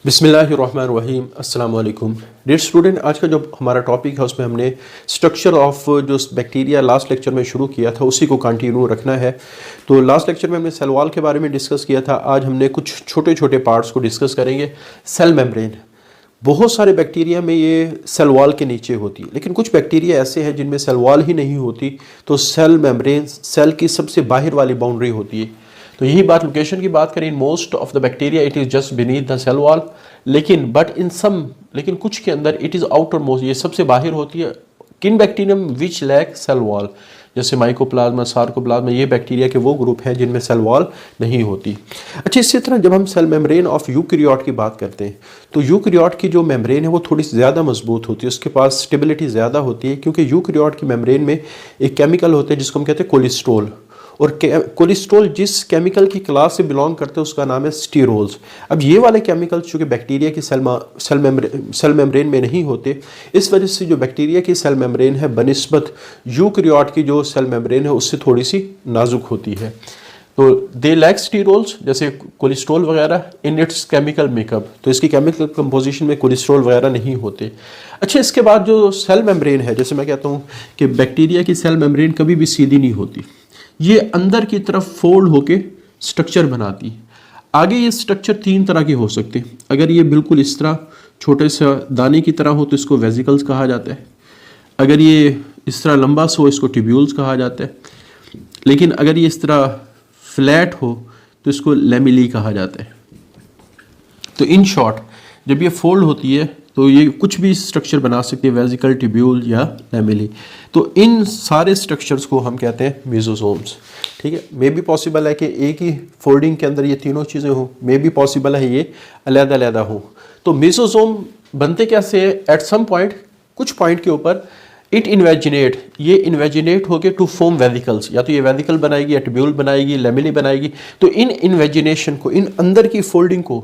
बिस्मिल्लाहिर्रहमानिर्रहीम अस्सलाम वालेकुम डियर स्टूडेंट। आज का जो हमारा टॉपिक है उसमें हमने स्ट्रक्चर ऑफ जो बैक्टीरिया लास्ट लेक्चर में शुरू किया था उसी को कंटिन्यू रखना है। तो लास्ट लेक्चर में हमने सेल वॉल के बारे में डिस्कस किया था। आज हमने कुछ छोटे छोटे पार्ट्स को डिस्कस करेंगे। सेल मेम्ब्रेन, बहुत सारे बैक्टीरिया में ये सेल वॉल के नीचे होती है, लेकिन कुछ बैक्टीरिया ऐसे हैं जिनमें सेल वॉल ही नहीं होती, तो सेल मेम्ब्रेन सेल की सबसे बाहर वाली बाउंड्री होती है। तो यही बात लोकेशन की बात करें, in most of the bacteria it is just beneath the cell wall, लेकिन कुछ के अंदर इट इज़ आउटर मोस्ट, ये सबसे बाहर होती है। किन बैक्टीरियम विच लैक सेल वॉल, जैसे माइकोप्लाज्मा, सार्कोप्लाज्मा, ये बैक्टीरिया के वो ग्रुप हैं जिनमें सेल वॉल नहीं होती। अच्छा, इसी तरह जब हम सेल मेम्ब्रेन ऑफ यूकैरियोट की बात करते हैं तो यूकैरियोट की जो मेम्ब्रेन है वो थोड़ी सी ज़्यादा मजबूत होती है, उसके पास स्टेबिलिटी ज़्यादा होती है, क्योंकि यूकैरियोट की मेम्ब्रेन में एक केमिकल होता है जिसको हम कहते हैं कोलेस्ट्रॉल। और कोलेस्ट्रॉल जिस केमिकल की क्लास से बिलोंग करते हैं उसका नाम है स्टीरोल्स। अब ये वाले केमिकल चूँकि बैक्टीरिया की सेल मेम्ब्रेन में नहीं होते, इस वजह से जो बैक्टीरिया की सेल मेम्ब्रेन है बनिस्बत यूकैरियोट की जो सेल मेम्ब्रेन है उससे थोड़ी सी नाजुक होती है। तो दे लैक स्टीरोल्स जैसे कोलेस्ट्रॉल वगैरह इन इट्स केमिकल मेकअप, तो इसकी केमिकल कंपोजिशन में कोलेस्ट्रॉल वगैरह नहीं होते। अच्छा, इसके बाद जो सेल मेम्ब्रेन है, जैसे मैं कहता हूँ कि बैक्टीरिया की सेल मेम्ब्रेन कभी भी सीधी नहीं होती, ये अंदर की तरफ फोल्ड होके स्ट्रक्चर बनाती है। आगे ये स्ट्रक्चर तीन तरह के हो सकते हैं। अगर ये बिल्कुल इस तरह छोटे सा दाने की तरह हो तो इसको वेसिकल्स कहा जाता है। अगर ये इस तरह लंबा सा हो इसको ट्यूब्यूल्स कहा जाता है। लेकिन अगर ये इस तरह फ्लैट हो तो इसको लेमिली कहा जाता है। तो इन शॉर्ट जब ये फोल्ड होती है तो ये कुछ भी स्ट्रक्चर बना सकती है, वेसिकल, ट्यूब्यूल या लेमिली। तो इन सारे स्ट्रक्चर्स को हम कहते हैं मेसोसोम्स। ठीक है, मे भी पॉसिबल है कि एक ही फोल्डिंग के अंदर ये तीनों चीज़ें हों, मे भी पॉसिबल है ये अलग-अलग हों। तो मेसोसोम बनते कैसे है? एट सम पॉइंट, कुछ पॉइंट के ऊपर ये इन्वेजिनेट होके टू फॉर्म वेसिकल्स, या तो ये वेसिकल बनाएगी या ट्यूब्यूल बनाएगी, लेमिली बनाएगी। तो इन इन्वेजिनेशन को, इन अंदर की फोल्डिंग को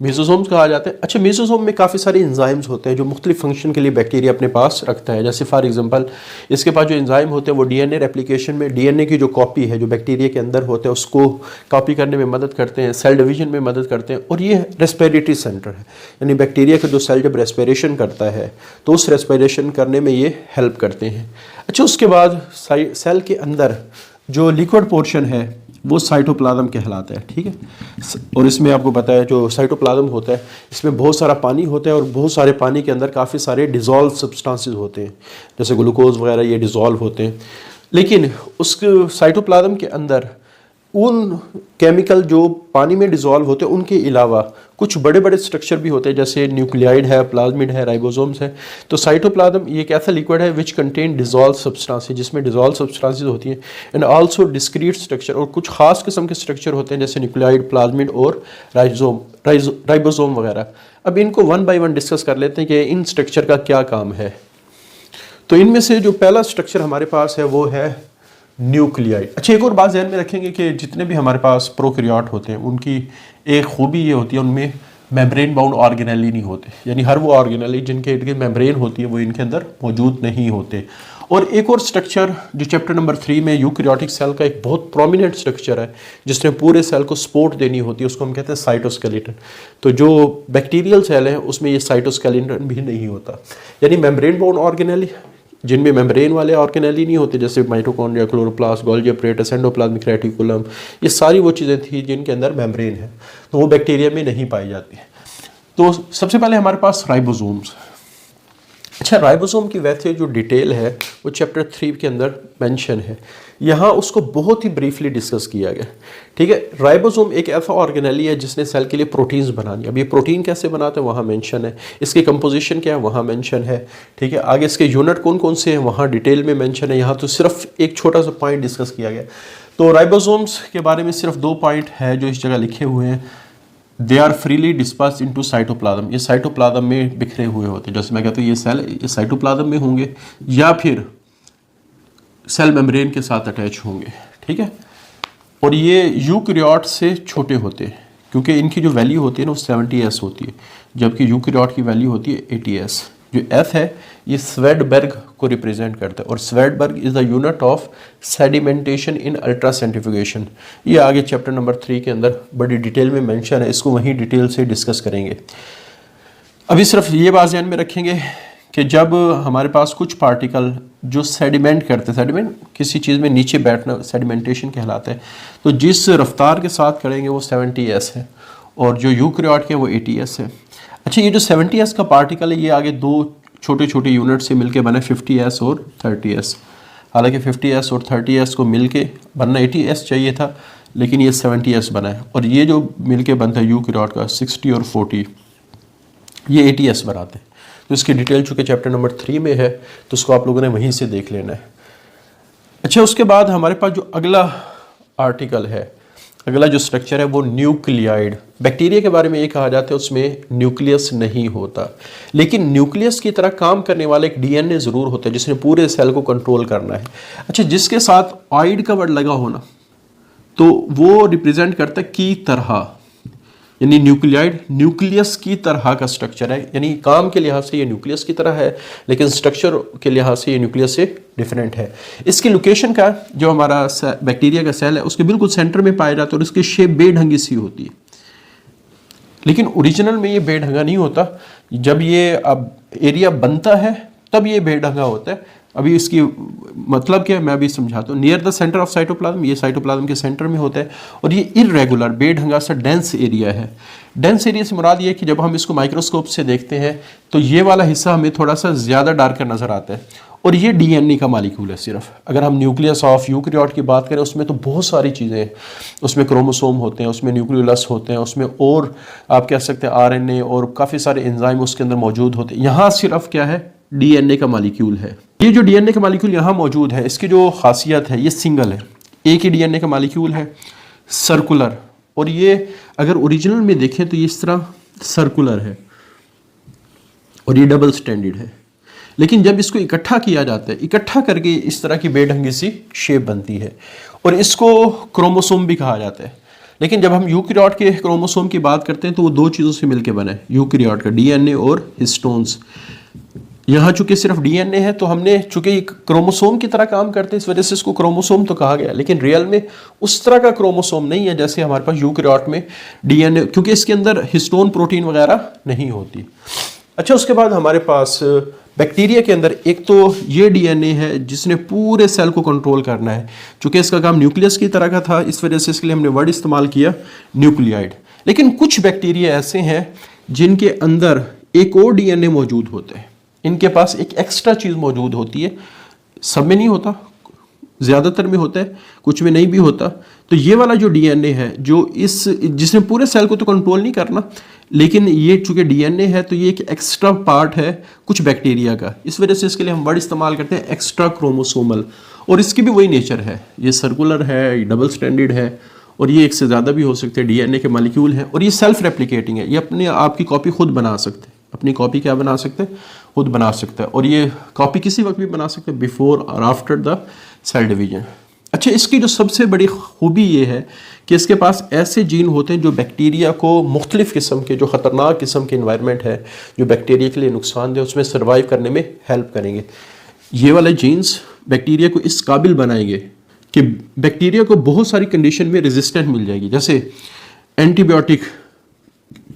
मेसोसोम्स कहा जाता है। अच्छा, मेसोसोम में काफ़ी सारे एंजाइम्स होते हैं जो मुख्तलिफ फंक्शन के लिए बैक्टीरिया अपने पास रखता है। जैसे फॉर एग्जांपल इसके पास जो एंजाइम होते हैं वो डीएनए रेप्लिकेशन में, डीएनए की जो कॉपी है जो बैक्टीरिया के अंदर होता है उसको कॉपी करने में मदद करते हैं, सेल डिवीजन में मदद करते हैं। और ये रेस्पिरेटरी सेंटर है, यानी बैक्टीरिया का जो सेल जब रेस्पिरेशन करता है तो उस रेस्पिरेशन करने में ये हेल्प करते हैं। अच्छा, उसके बाद सेल के अंदर जो लिक्विड पोर्शन है वो साइटोप्लाज्म कहलाता है। ठीक है, और इसमें आपको पता है जो साइटोप्लाज्म होता है इसमें बहुत सारा पानी होता है, और बहुत सारे पानी के अंदर काफ़ी सारे डिज़ोल्व सब्सटेंसेस होते हैं, जैसे ग्लूकोज वगैरह, ये डिज़ोल्व होते हैं। लेकिन उस साइटोप्लाज्म के अंदर उन केमिकल जो पानी में डिज़ोल्व होते हैं उनके अलावा कुछ बड़े बड़े स्ट्रक्चर भी होते हैं, जैसे न्यूक्लियाइड है, प्लाज्मिड है, राइबोसोम्स है। तो साइटोप्लाज्म ये एक ऐसा लिक्विड है विच कंटेन डिज़ोल्व सब्सटेंसेस, जिसमें डिज़ोल्व सब्सटेंसेस होती हैं, एंड आल्सो डिस्क्रीट स्ट्रक्चर, और कुछ खास किस्म के स्ट्रक्चर होते हैं जैसे न्यूक्लियाइड, प्लाज्मिड और राइबोसोम वगैरह। अब इनको वन बाई वन डिस्कस कर लेते हैं कि इन स्ट्रक्चर का क्या काम है। तो इनमें से जो पहला स्ट्रक्चर हमारे पास है वो है न्यूक्लियाइड। अच्छा, एक और बात ध्यान में रखेंगे कि जितने भी हमारे पास प्रोकैरियोट होते हैं उनकी एक खूबी ये होती है, उनमें मेम्ब्रेन बाउंड ऑर्गेनेली नहीं होते, यानी हर वो ऑर्गेनेली जिनके इर्द गिर्द मेम्ब्रेन होती है वो इनके अंदर मौजूद नहीं होते। और एक और स्ट्रक्चर जो चैप्टर नंबर 3 में यूकैरियोटिक सेल का एक बहुत प्रोमिनेंट स्ट्रक्चर है जिसने पूरे सेल को सपोर्ट देनी होती है, उसको हम कहते हैं साइटोस्केलेटन। तो जो बैक्टीरियल सेल है उसमें ये साइटोस्केलेटन भी नहीं होता, यानी मेम्ब्रेन बाउंड ऑर्गेनेली जिनमें मेम्ब्रेन वाले ऑर्गेनेली नहीं होते, जैसे mitochondria, chloroplast, Golgi apparatus, endoplasmic reticulum, ये सारी वो चीज़ें थी जिनके अंदर मेम्ब्रेन है, तो वो बैक्टीरिया में नहीं पाई जाती है। तो सबसे पहले हमारे पास राइबोसोम्स। अच्छा, राइबोसोम की वैसे जो डिटेल है वो चैप्टर 3 के अंदर मेंशन है, यहाँ उसको बहुत ही ब्रीफली डिस्कस किया गया। ठीक है, राइबोसोम एक ऐसा ऑर्गेनेली है जिसने सेल के लिए प्रोटीन्स बनानी। अब ये प्रोटीन कैसे बनाते हैं वहाँ मेंशन है, इसकी कंपोजिशन क्या है वहाँ मेंशन है। ठीक है, आगे इसके यूनिट कौन कौन से हैं वहाँ डिटेल में मेंशन है, यहाँ तो सिर्फ एक छोटा सा पॉइंट डिस्कस किया गया। तो राइबोसोम्स के बारे में सिर्फ 2 पॉइंट है जो इस जगह लिखे हुए हैं। They are freely disperse into cytoplasm, ये साइटोप्लाज्म में बिखरे हुए होते हैं। जैसे मैं कहता हूँ ये सेल ये साइटोप्लाज्म में होंगे या फिर सेल मेम्ब्रेन के साथ अटैच होंगे। ठीक है, और ये यूकैरियोट से छोटे होते हैं क्योंकि इनकी जो वैल्यू होती है ना वो 70s होती है, जबकि यूकैरियोट की वैल्यू होती है 80s। जो F है ये स्वेडबर्ग को रिप्रेजेंट करता है, और Svedberg is the unit of sedimentation in ultra centrifugation. ये आगे चैप्टर नंबर 3 के अंदर बड़ी डिटेल में मेंशन है, इसको वहीं डिटेल से डिस्कस करेंगे। अभी सिर्फ ये बात ध्यान में रखेंगे कि जब हमारे पास कुछ पार्टिकल जो सेडिमेंट करते हैं, सेडिमेंट किसी चीज़ में नीचे बैठना सेडिमेंटेशन कहलाता है, तो जिस रफ्तार के साथ करेंगे वो 70s है और जो यूकैरियोट के वो 80s है। अच्छा, ये जो 70s का पार्टिकल है ये आगे दो छोटे छोटे यूनिट से मिलके बना 50s और 30s। हालांकि 50s और 30s को मिलके बनना 80s चाहिए था, लेकिन ये 70s बना है। और ये जो मिलके बनता है यूकैरियोट का 60 और 40, ये 80s बनाते हैं। तो इसकी डिटेल चूँकि चैप्टर नंबर 3 में है तो उसको आप लोगों ने वहीं से देख लेना है। अच्छा, उसके बाद हमारे पास जो अगला आर्टिकल है, अगला जो स्ट्रक्चर है वो न्यूक्लियाइड। बैक्टीरिया के बारे में ये कहा जाता है उसमें न्यूक्लियस नहीं होता, लेकिन न्यूक्लियस की तरह काम करने वाला एक डीएनए ज़रूर होता है जिसने पूरे सेल को कंट्रोल करना है। अच्छा, जिसके साथ आइड का वर्ड लगा होना तो वो रिप्रेजेंट करता है की तरह, यानी न्यूक्लियाइड न्यूक्लियस की तरह का स्ट्रक्चर है, यानी काम के लिहाज से ये न्यूक्लियस की तरह है लेकिन स्ट्रक्चर के लिहाज से ये न्यूक्लियस से डिफरेंट है। इसकी लोकेशन का जो हमारा बैक्टीरिया का सेल है उसके बिल्कुल सेंटर में पाया जाता है और इसकी शेप बेढंगी सी होती है, लेकिन ओरिजिनल में ये बेढंगा नहीं होता। जब ये अब एरिया बनता है तब ये बेढंगा होता है। अभी इसकी मतलब क्या है मैं अभी समझाता हूँ। Near the centre of cytoplasm, ये साइटोप्लाज्म के सेंटर में होता है और ये इरेगुलर बेढंगा सा डेंस एरिया है। डेंस एरिया से मुराद ये है कि जब हम इसको माइक्रोस्कोप से देखते हैं तो ये वाला हिस्सा हमें थोड़ा सा ज़्यादा डार्कर नज़र आता है और ये डीएनए का मॉलिक्यूल है सिर्फ। अगर हम न्यूक्लियस ऑफ यूकैरियोट की बात करें उसमें तो बहुत सारी चीज़ें हैं, उसमें क्रोमोसोम होते हैं, उसमें न्यूक्लियोलस होते हैं, उसमें और आप कह सकते हैं आरएनए और काफ़ी सारे एंजाइम उसके अंदर मौजूद होते हैं। यहाँ सिर्फ क्या है, डीएनए का मॉलिक्यूल है। ये जो डीएनए का मॉलिक्यूल यहाँ मौजूद है इसकी जो खासियत है ये सिंगल है, एक ही डीएनए का मॉलिक्यूल है, सर्कुलर। और ये अगर ओरिजिनल में देखें तो ये इस तरह सर्कुलर है और ये डबल स्टैंडर्ड है, लेकिन जब इसको इकट्ठा किया जाता है, इकट्ठा करके इस तरह की बेढंगी सी शेप बनती है और इसको क्रोमोसोम भी कहा जाता है। लेकिन जब हम यूकैरियोट के क्रोमोसोम की बात करते हैं तो वो दो चीज़ों से मिलकर बना है, यूकैरियोट का डीएनए और हिस्टोन्स। यहाँ चूंकि सिर्फ डीएनए है तो हमने चूंकि क्रोमोसोम की तरह काम करते हैं इस वजह से इसको क्रोमोसोम तो कहा गया, लेकिन रियल में उस तरह का क्रोमोसोम नहीं है जैसे हमारे पास यूकैरियोट में डीएनए, क्योंकि इसके अंदर हिस्टोन प्रोटीन वगैरह नहीं होती। अच्छा, उसके बाद हमारे पास बैक्टीरिया के अंदर एक तो ये डीएनए है जिसने पूरे सेल को कंट्रोल करना है। चूंकि इसका काम न्यूक्लियस की तरह का था इस वजह से इसके लिए हमने वर्ड इस्तेमाल किया न्यूक्लियाइड। लेकिन कुछ बैक्टीरिया ऐसे हैं जिनके अंदर एक और डीएनए मौजूद होता है, इनके पास एक एक्स्ट्रा चीज़ मौजूद होती है। सब में नहीं होता, ज़्यादातर में होता है, कुछ में नहीं भी होता। तो ये वाला जो डीएनए है जो जिसने पूरे सेल को तो कंट्रोल नहीं करना, लेकिन ये चूंकि डीएनए है तो ये एक एक्स्ट्रा पार्ट है कुछ बैक्टीरिया का, इस वजह से इसके लिए हम वर्ड इस्तेमाल करते हैं एक्स्ट्रा क्रोमोसोमल। और इसकी भी वही नेचर है, ये सर्कुलर है, ये डबल स्टैंडर्ड है और ये एक से ज़्यादा भी हो सकते हैं, डीएनए के मॉलिक्यूल है और ये सेल्फ रेप्लिकेटिंग है। ये अपने आप की कॉपी खुद बना सकते हैं, अपनी कॉपी क्या बना सकते हैं, खुद बना सकता है। और ये कॉपी किसी वक्त भी बना सकते हैं, बिफोर और आफ्टर द सेल डिवीजन। अच्छा, इसकी जो सबसे बड़ी खूबी ये है कि इसके पास ऐसे जीन होते हैं जो बैक्टीरिया को मुख्तलिफ़ किस्म के, जो ख़तरनाक किस्म के इन्वायरमेंट है जो बैक्टीरिया के लिए नुकसानदेह, उसमें सर्वाइव करने में हेल्प करेंगे। ये वाले जीन्स बैक्टीरिया को इस काबिल बनाएंगे कि बैक्टीरिया को बहुत सारी कंडीशन में रेजिस्टेंट मिल जाएगी। जैसे एंटीबायोटिक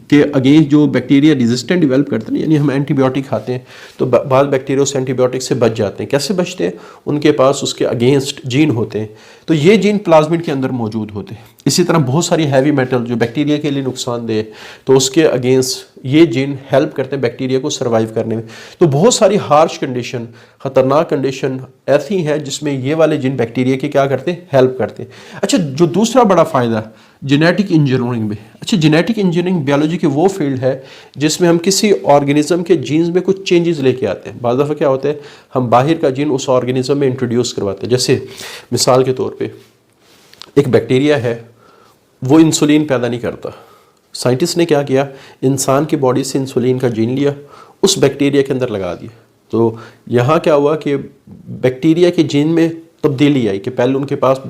के अगेंस्ट जो बैक्टीरिया रेजिस्टेंट डेवलप करते हैं, यानी हम एंटीबायोटिक खाते हैं तो बाद बैक्टीरिया उस एंटीबायोटिक से बच जाते हैं। कैसे बचते हैं, उनके पास उसके अगेंस्ट जीन होते हैं, तो ये जीन प्लाज्मिड के अंदर मौजूद होते हैं। इसी तरह बहुत सारी हैवी मेटल जो बैक्टीरिया के लिए नुकसानदेह, तो उसके अगेंस्ट ये जीन हेल्प करते हैं बैक्टीरिया को सर्वाइव करने में। तो बहुत सारी हार्श कंडीशन, ख़तरनाक कंडीशन ऐसी हैं जिसमें ये वाले जीन बैक्टीरिया के क्या करते हैं, हेल्प करते हैं। अच्छा, जो दूसरा बड़ा फ़ायदा जेनेटिक इंजीनियरिंग में, अच्छा जेनेटिक इंजीनियरिंग बायोलॉजी की वो फील्ड है जिसमें हम किसी ऑर्गेनिज्म के जीन्स में कुछ चेंजेस लेके आते हैं। बाज़ दफ़ा क्या होता है, हम बाहर का जीन उस ऑर्गेनिज्म में इंट्रोड्यूस करवाते हैं। जैसे मिसाल के तौर पे एक बैक्टीरिया है, वो इंसुलिन पैदा नहीं करता। साइंटिस्ट ने क्या किया, इंसान की बॉडी से इंसुलिन का जीन लिया, उस बैक्टीरिया के अंदर लगा दिया। तो यहाँ क्या हुआ कि बैक्टीरिया के जीन में तब्दीली आई कि पहले उनके पास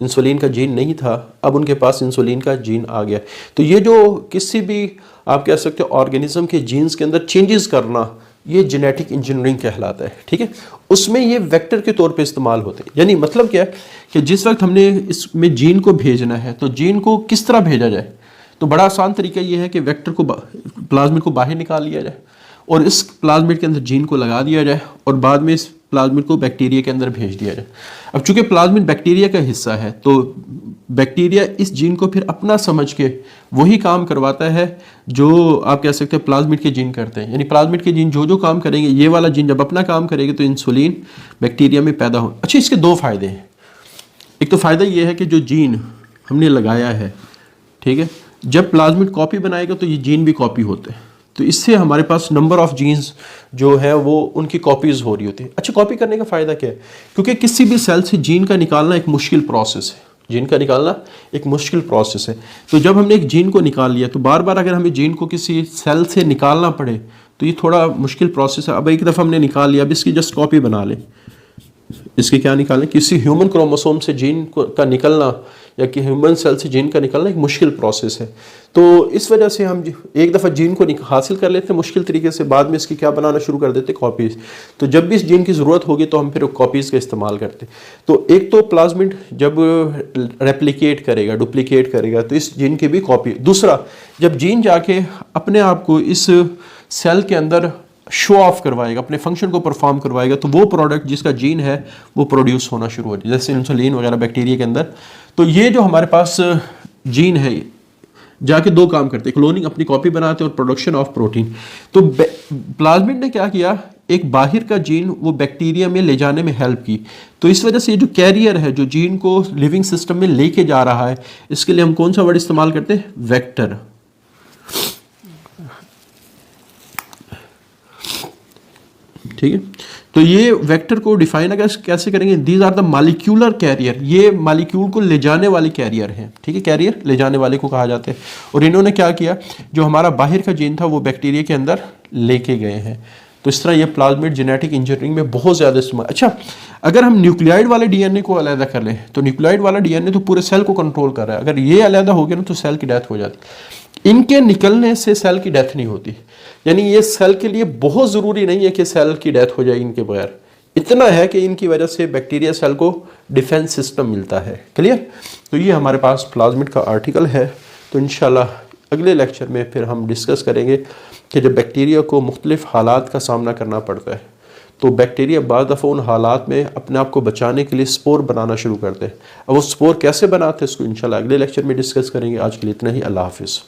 इंसुलिन का जीन नहीं था, अब उनके पास इंसुलिन का जीन आ गया। तो ये जो किसी भी आप कह सकते हो ऑर्गेनिज्म के जीन्स के अंदर चेंजेस करना, ये जेनेटिक इंजीनियरिंग कहलाता है। ठीक है, उसमें ये वेक्टर के तौर पे इस्तेमाल होते हैं। यानी मतलब क्या है कि जिस वक्त हमने इसमें जीन को भेजना है तो जीन को किस तरह भेजा जाए, तो बड़ा आसान तरीका ये है कि वेक्टर को प्लाज्मिड को बाहर निकाल लिया जाए और इस प्लाज्मिड के अंदर जीन को लगा दिया जाए और बाद में इस प्लाज्मिड को बैक्टीरिया के अंदर भेज दिया जाए। अब चूंकि प्लाज्मिड बैक्टीरिया का हिस्सा है तो बैक्टीरिया इस जीन को फिर अपना समझ के वही काम करवाता है जो आप कह सकते हैं प्लाज्मिड के जीन करते हैं। यानी प्लाज्मिड के जीन जो जो काम करेंगे, ये वाला जीन जब अपना काम करेगा तो इंसुलिन बैक्टीरिया में पैदा हो। अच्छा, इसके दो फायदे हैं। एक तो फायदा ये है कि जो जीन हमने लगाया है, ठीक है, जब प्लाज्मिड कॉपी बनाएगा तो ये जीन भी कॉपी होते हैं, तो इससे हमारे पास नंबर ऑफ जीन्स जो है वो उनकी कॉपीज हो रही होती है। अच्छा, कॉपी करने का फायदा क्या है? क्योंकि किसी भी सेल से जीन का निकालना एक मुश्किल प्रोसेस है, जीन का निकालना एक मुश्किल प्रोसेस है। तो जब हमने एक जीन को निकाल लिया तो बार बार अगर हमें जीन को किसी सेल से निकालना पड़े तो ये थोड़ा मुश्किल प्रोसेस है। अब एक दफ़ा हमने निकाल लिया, अब इसकी जस्ट कॉपी बना लें। इसके क्या निकालें? किसी ह्यूमन क्रोमोसोम से जीन का निकलना या कि ह्यूमन सेल से जीन का निकलना एक मुश्किल प्रोसेस है। तो इस वजह से हम एक दफ़ा जीन को हासिल कर लेते हैं मुश्किल तरीके से, बाद में इसकी क्या बनाना शुरू कर देते, कॉपीज़। तो जब भी इस जीन की ज़रूरत होगी तो हम फिर कॉपीज़ का इस्तेमाल करते। तो एक तो प्लाज्मिड जब रेप्लिकेट करेगा, डुप्लीकेट करेगा, तो इस जीन की भी कॉपी। दूसरा, जब जीन जाके अपने आप को इस सेल के अंदर शो ऑफ करवाएगा, अपने फंक्शन को परफॉर्म करवाएगा, तो वो प्रोडक्ट जिसका जीन है वो प्रोड्यूस होना शुरू हो जाए, जैसे इंसुलिन वगैरह बैक्टीरिया के अंदर। तो ये जो हमारे पास जीन है जाके दो काम करते हैं, क्लोनिंग अपनी कॉपी बनाते हैं और प्रोडक्शन ऑफ प्रोटीन। तो प्लाज्मिड ने क्या किया, एक बाहर का जीन वो बैक्टीरिया में ले जाने में हेल्प की। तो इस वजह से ये जो कैरियर है जो जीन को लिविंग सिस्टम में लेके जा रहा है, इसके लिए हम कौन सा वर्ड इस्तेमाल करते हैं? वेक्टर। ठीक है, तो ये वेक्टर को डिफाइन कैसे करेंगे? These are the molecular carrier, ये मॉलिक्यूल को ले जाने वाले कैरियर हैं। ठीक है, कैरियर ले जाने वाले को कहा जाता है। और इन्होंने क्या किया, जो हमारा बाहर का जीन था वो बैक्टीरिया के अंदर लेके गए हैं। तो इस तरह ये प्लाज्मिड जेनेटिक इंजीनियरिंग में बहुत ज़्यादा इस्तेमाल। अच्छा, अगर हम न्यूक्लियाइड वाले डीएनए को अलग कर लें तो न्यूक्लियाइड वाला डीएनए तो पूरे सेल को कंट्रोल कर रहा है, अगर ये अलग हो गया ना तो सेल की डेथ हो जाती। इनके निकलने से सेल की डेथ नहीं होती, यानी ये सेल के लिए बहुत ज़रूरी नहीं है कि सेल की डेथ हो जाए इनके बगैर। इतना है कि इनकी वजह से बैक्टीरिया सेल को डिफेंस सिस्टम मिलता है। क्लियर? तो ये हमारे पास प्लाज्मिड का आर्टिकल है। तो इंशाल्लाह अगले लेक्चर में फिर हम डिस्कस करेंगे कि जब बैक्टीरिया को मुख्तलिफ हालात का सामना करना पड़ता है तो बैक्टीरिया बाद दफ़ा उन हालात में अपने आप को बचाने के लिए स्पोर बनाना शुरू करते हैं। अब वो स्पोर कैसे बनाते हैं इसको इंशाल्लाह अगले लेक्चर में डिस्कस करेंगे। आज के लिए इतना ही। अल्लाह हाफिज़।